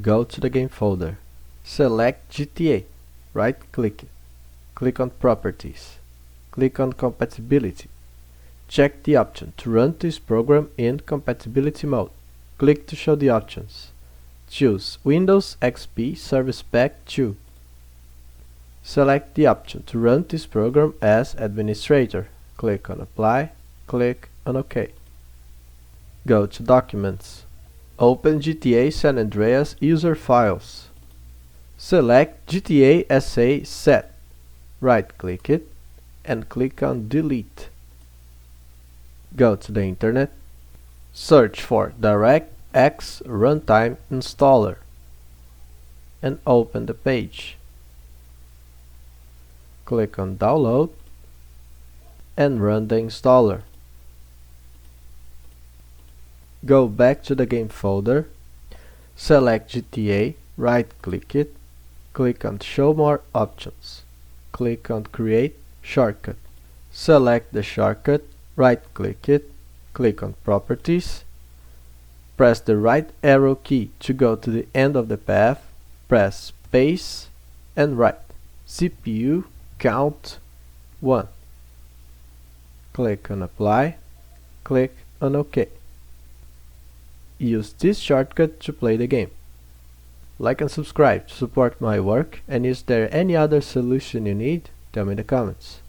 Go to the game folder. Select GTA. Right-click it. Click on Properties. Click on Compatibility. Check the option to run this program in compatibility mode. Click to show the options. Choose Windows XP Service Pack 2. Select the option to run this program as administrator. Click on Apply. Click on OK. Go to Documents. Open GTA San Andreas user files. Select GTA SA set. Right-click it and click on Delete. Go to the internet. Search for DirectX runtime installer and open the page. Click on Download and run the installer. Go back to the game folder, select GTA, right-click it, click on Show More Options, click on Create Shortcut. Select the shortcut, right-click it, click on Properties, press the right arrow key to go to the end of the path, press Space and write CPUCount 1. Click on Apply, click on OK. Use this shortcut to play the game. Like and subscribe to support my work, and is there any other solution you need? Tell me in the comments.